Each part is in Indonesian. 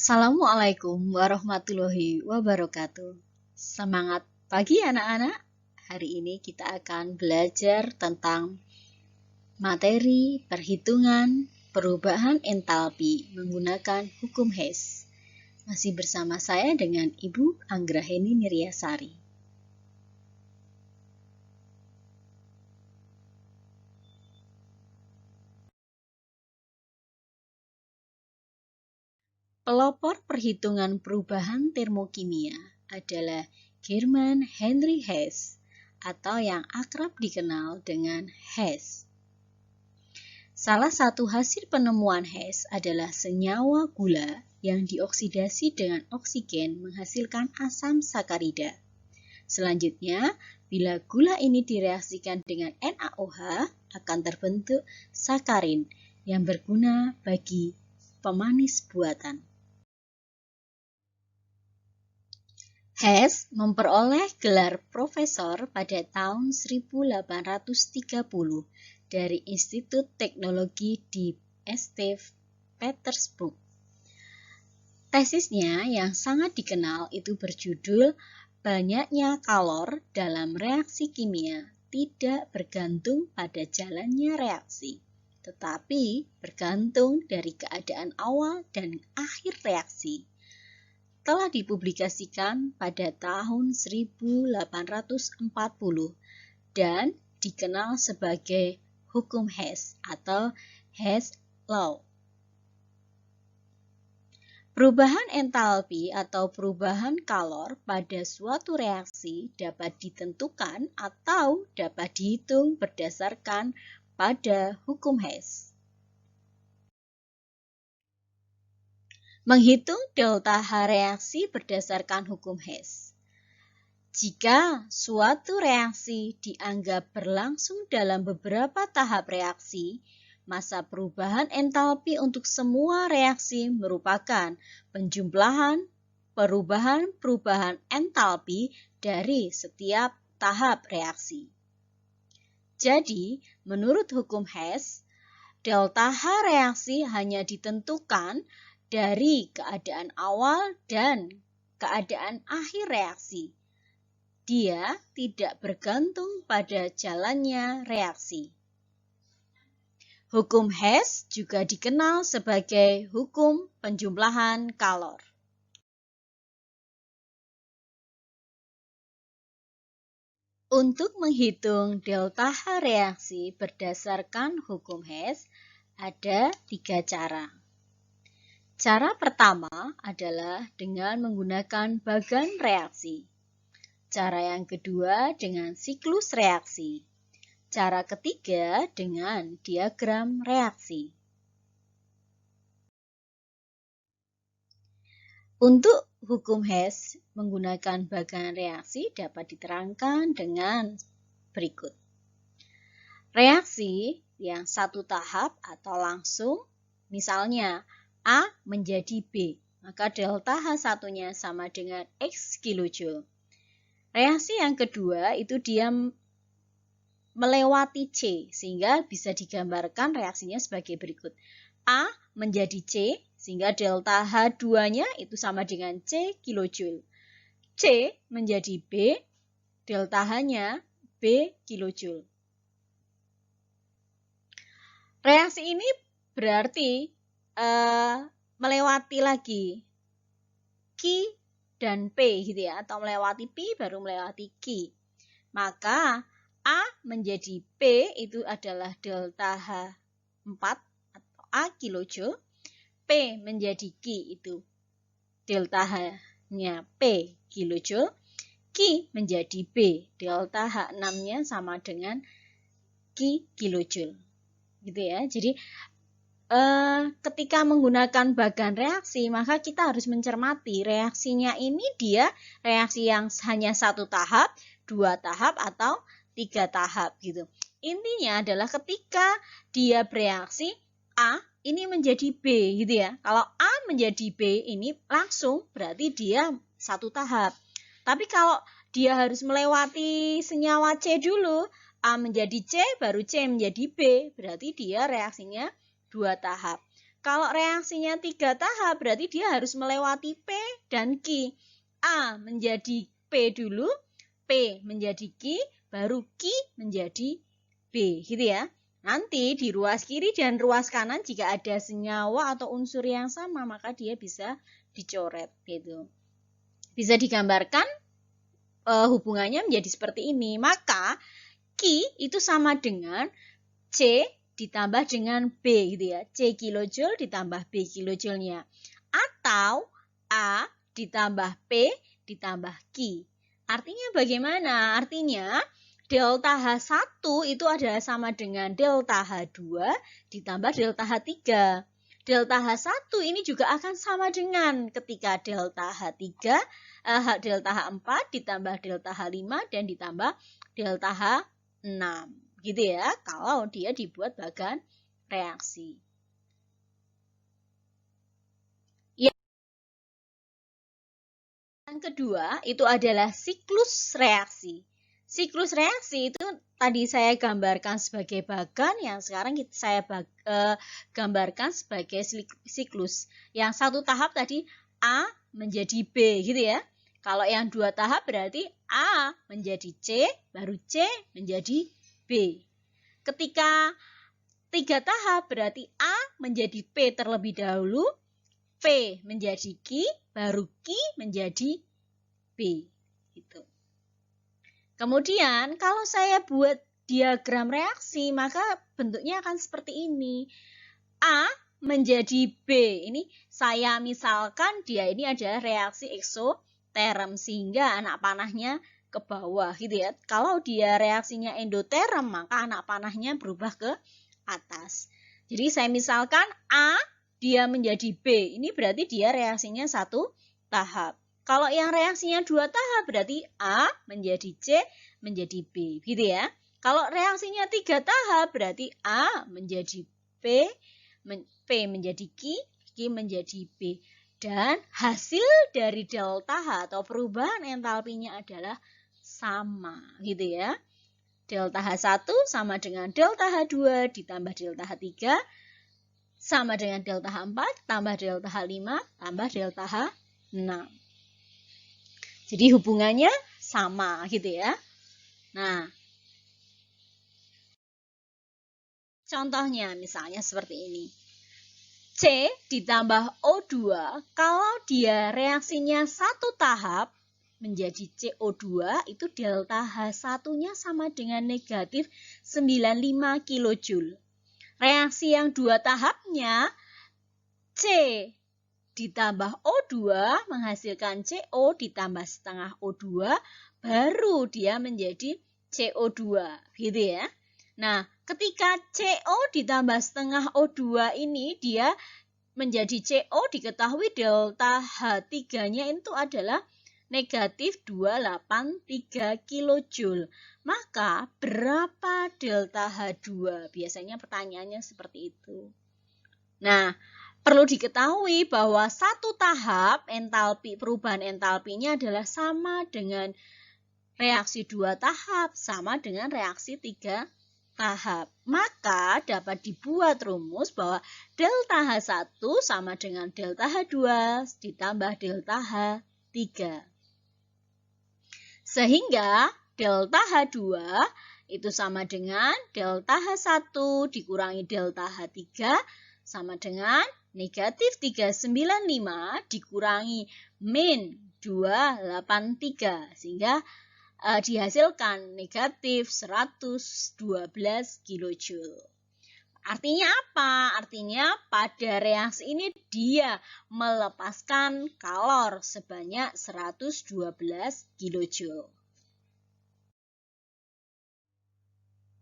Assalamualaikum warahmatullahi wabarakatuh. Semangat pagi anak-anak. Hari ini kita akan belajar tentang materi perhitungan perubahan entalpi menggunakan hukum Hess. Masih bersama saya dengan Ibu Anggraheni Niryasari. Pelopor perhitungan perubahan termokimia adalah German Henry Hess atau yang akrab dikenal dengan Hess. Salah satu hasil penemuan Hess adalah senyawa gula yang dioksidasi dengan oksigen menghasilkan asam sakarida. Selanjutnya, bila gula ini direaksikan dengan NaOH, akan terbentuk sakarin yang berguna bagi pemanis buatan. Hess memperoleh gelar profesor pada tahun 1830 dari Institut Teknologi di St. Petersburg. Tesisnya yang sangat dikenal itu berjudul "Banyaknya kalor dalam reaksi kimia tidak bergantung pada jalannya reaksi, tetapi bergantung dari keadaan awal dan akhir reaksi." Telah dipublikasikan pada tahun 1840 dan dikenal sebagai hukum Hess atau Hess Law. Perubahan entalpi atau perubahan kalor pada suatu reaksi dapat ditentukan atau dapat dihitung berdasarkan pada hukum Hess. Menghitung delta H reaksi berdasarkan hukum Hess. Jika suatu reaksi dianggap berlangsung dalam beberapa tahap reaksi, masa perubahan entalpi untuk semua reaksi merupakan penjumlahan perubahan entalpi dari setiap tahap reaksi. Jadi, menurut hukum Hess, delta H reaksi hanya ditentukan dari keadaan awal dan keadaan akhir reaksi. Dia tidak bergantung pada jalannya reaksi. Hukum Hess juga dikenal sebagai hukum penjumlahan kalor. Untuk menghitung delta H reaksi berdasarkan hukum Hess, ada 3 cara. Cara pertama adalah dengan menggunakan bagan reaksi. Cara yang kedua dengan siklus reaksi. Cara ketiga dengan diagram reaksi. Untuk hukum Hess menggunakan bagan reaksi dapat diterangkan dengan berikut. Reaksi yang satu tahap atau langsung, misalnya A menjadi B, maka delta H1-nya sama dengan X kilojoule. Reaksi yang kedua itu dia melewati C, sehingga bisa digambarkan reaksinya sebagai berikut. A menjadi C, sehingga delta H2-nya itu sama dengan C kilojoule. C menjadi B, delta H-nya B kilojoule. Reaksi ini berarti melewati lagi Q dan P gitu ya, atau melewati P baru melewati Q. Maka A menjadi P itu adalah delta H4 atau A kilojoule, P menjadi Q itu delta H-nya P kilojoule, Q menjadi B, delta H6-nya sama dengan Q kilojoule. Gitu ya. Jadi ketika menggunakan bagan reaksi, maka kita harus mencermati reaksinya ini dia reaksi yang hanya satu tahap, 2 tahap, atau 3 tahap gitu. Intinya adalah ketika dia bereaksi A ini menjadi B gitu ya. Kalau A menjadi B ini langsung berarti dia satu tahap. Tapi kalau dia harus melewati senyawa C dulu, A menjadi C baru C menjadi B, berarti dia reaksinya 2 tahap. Kalau reaksinya 3 tahap, berarti dia harus melewati P dan Q. A menjadi P dulu, P menjadi Q, baru Q menjadi B, gitu ya. Nanti di ruas kiri dan ruas kanan jika ada senyawa atau unsur yang sama, maka dia bisa dicoret, gitu. Bisa digambarkan hubungannya menjadi seperti ini. Maka Q itu sama dengan C ditambah dengan B, gitu ya. C kilojoule ditambah B kilojoule-nya. Atau A ditambah P ditambah Q. Artinya bagaimana? Artinya delta H1 itu adalah sama dengan delta H2 ditambah delta H3. Delta H1 ini juga akan sama dengan ketika delta H3, delta H4 ditambah delta H5 dan ditambah delta H6. Gitu ya, kalau dia dibuat bagan reaksi. Yang kedua itu adalah siklus reaksi. Siklus reaksi itu tadi saya gambarkan sebagai bagan, yang sekarang saya gambarkan sebagai siklus. Yang satu tahap tadi A menjadi B, gitu ya. Kalau yang dua tahap berarti A menjadi C, baru C menjadi B. Ketika 3 tahap berarti A menjadi P terlebih dahulu, P menjadi Q, baru Q menjadi B. Gitu. Kemudian kalau saya buat diagram reaksi, maka bentuknya akan seperti ini. A menjadi B. Ini saya misalkan dia ini adalah reaksi eksoterm, sehingga anak panahnya ke bawah, gitu ya. Kalau dia reaksinya endoterm, maka anak panahnya berubah ke atas. Jadi saya misalkan A dia menjadi B, ini berarti dia reaksinya satu tahap. Kalau yang reaksinya dua tahap berarti A menjadi C menjadi B, gitu ya. Kalau reaksinya 3 tahap berarti A menjadi P, P menjadi Q, Q menjadi B. Dan hasil dari delta H atau perubahan entalpinya adalah sama, gitu ya. Delta H1 sama dengan delta H2 ditambah delta H3 sama dengan delta H4 tambah delta H5 tambah delta H6. Jadi hubungannya sama, gitu ya. Nah, contohnya misalnya seperti ini. C ditambah O2, kalau dia reaksinya satu tahap menjadi CO2, itu delta H1-nya sama dengan negatif 95 kJ. Reaksi yang dua tahapnya, C ditambah O2 menghasilkan CO ditambah setengah O2, baru dia menjadi CO2, gitu ya. Nah, ketika CO ditambah setengah O2 ini dia menjadi CO, diketahui delta H3-nya itu adalah negatif 283 kJ. Maka berapa delta H2? Biasanya pertanyaannya seperti itu. Nah, perlu diketahui bahwa satu tahap entalpi, perubahan entalpinya adalah sama dengan reaksi dua tahap, sama dengan reaksi 3 tahap. Maka dapat dibuat rumus bahwa delta H1 sama dengan delta H2 ditambah delta H3. Sehingga delta H2 itu sama dengan delta H1 dikurangi delta H3 sama dengan negatif 395 dikurangi min 283. Sehingga dihasilkan negatif 112 kJ. Artinya apa? Artinya pada reaksi ini dia melepaskan kalor sebanyak 112 kJ.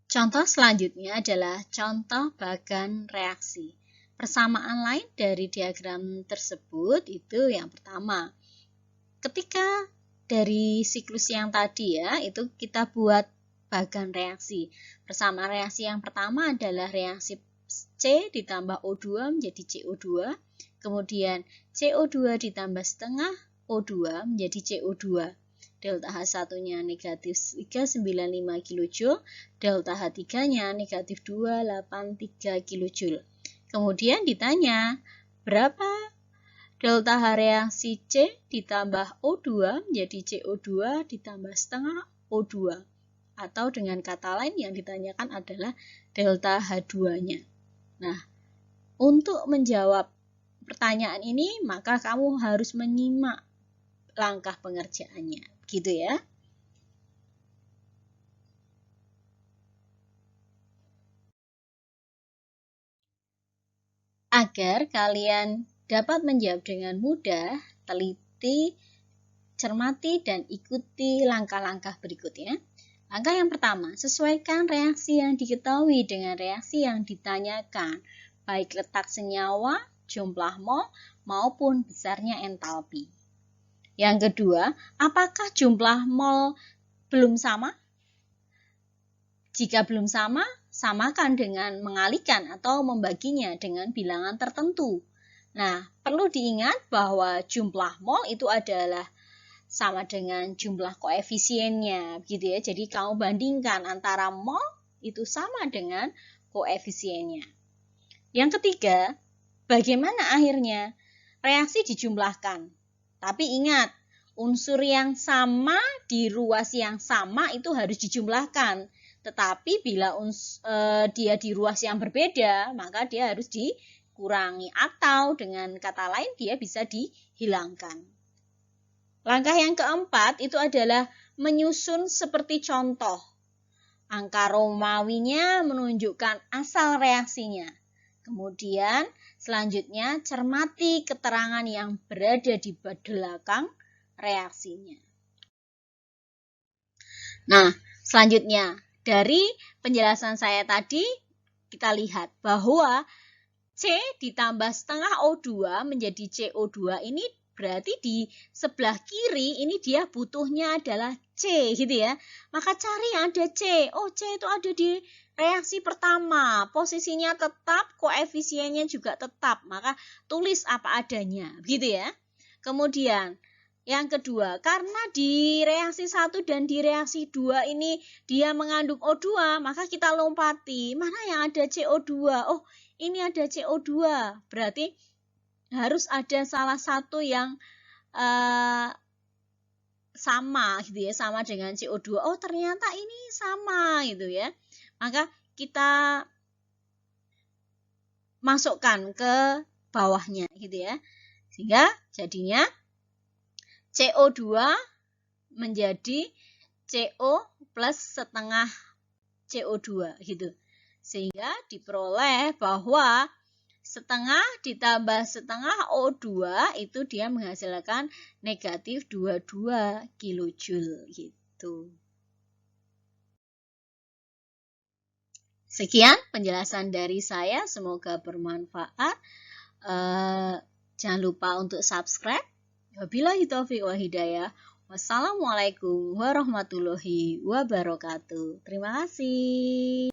Contoh selanjutnya adalah contoh bagan reaksi. Persamaan lain dari diagram tersebut itu yang pertama. Ketika dari siklus yang tadi ya, itu kita buat bagan reaksi. Persamaan reaksi yang pertama adalah reaksi C ditambah O2 menjadi CO2. Kemudian CO2 ditambah setengah O2 menjadi CO2. Delta H1-nya negatif 395 kJ, delta H3-nya negatif 283 kJ. Kemudian ditanya, berapa delta H reaksi C ditambah O2 menjadi CO2 ditambah setengah O2. Atau dengan kata lain yang ditanyakan adalah delta H2-nya. Nah, untuk menjawab pertanyaan ini, maka kamu harus menyimak langkah pengerjaannya. Gitu ya. Agar kalian dapat menjawab dengan mudah, teliti, cermati, dan ikuti langkah-langkah berikutnya. Langkah yang pertama, sesuaikan reaksi yang diketahui dengan reaksi yang ditanyakan, baik letak senyawa, jumlah mol, maupun besarnya entalpi. Yang kedua, apakah jumlah mol belum sama? Jika belum sama, samakan dengan mengalihkan atau membaginya dengan bilangan tertentu. Nah, perlu diingat bahwa jumlah mol itu adalah sama dengan jumlah koefisiennya, gitu ya. Jadi kamu bandingkan antara mol itu sama dengan koefisiennya. Yang ketiga, bagaimana akhirnya? Reaksi dijumlahkan. Tapi ingat, unsur yang sama di ruas yang sama itu harus dijumlahkan. Tetapi bila dia di ruas yang berbeda, maka dia harus dikurangi. Atau dengan kata lain, dia bisa dihilangkan. Langkah yang keempat itu adalah menyusun seperti contoh. Angka Romawinya menunjukkan asal reaksinya. Kemudian selanjutnya cermati keterangan yang berada di belakang reaksinya. Nah, selanjutnya dari penjelasan saya tadi kita lihat bahwa C ditambah setengah O2 menjadi CO2 ini berarti di sebelah kiri ini dia butuhnya adalah C gitu ya. Maka cari yang ada C. Oh, C itu ada di reaksi pertama. Posisinya tetap, koefisiennya juga tetap. Maka tulis apa adanya gitu ya. Kemudian yang kedua, karena di reaksi 1 dan di reaksi 2 ini dia mengandung O2, maka kita lompati. Mana yang ada CO2? Oh, ini ada CO2. Berarti harus ada salah satu yang sama gitu ya, sama dengan CO2. Oh, ternyata ini sama gitu ya. Maka kita masukkan ke bawahnya gitu ya. Sehingga jadinya CO2 menjadi CO plus setengah CO2 gitu. Sehingga diperoleh bahwa setengah ditambah setengah O2 itu dia menghasilkan negatif 22 kilojoule gitu. Sekian penjelasan dari saya, semoga bermanfaat. Jangan lupa untuk subscribe. Wabillahi taufiq wal hidayah. Wassalamualaikum warahmatullahi wabarakatuh. Terima kasih.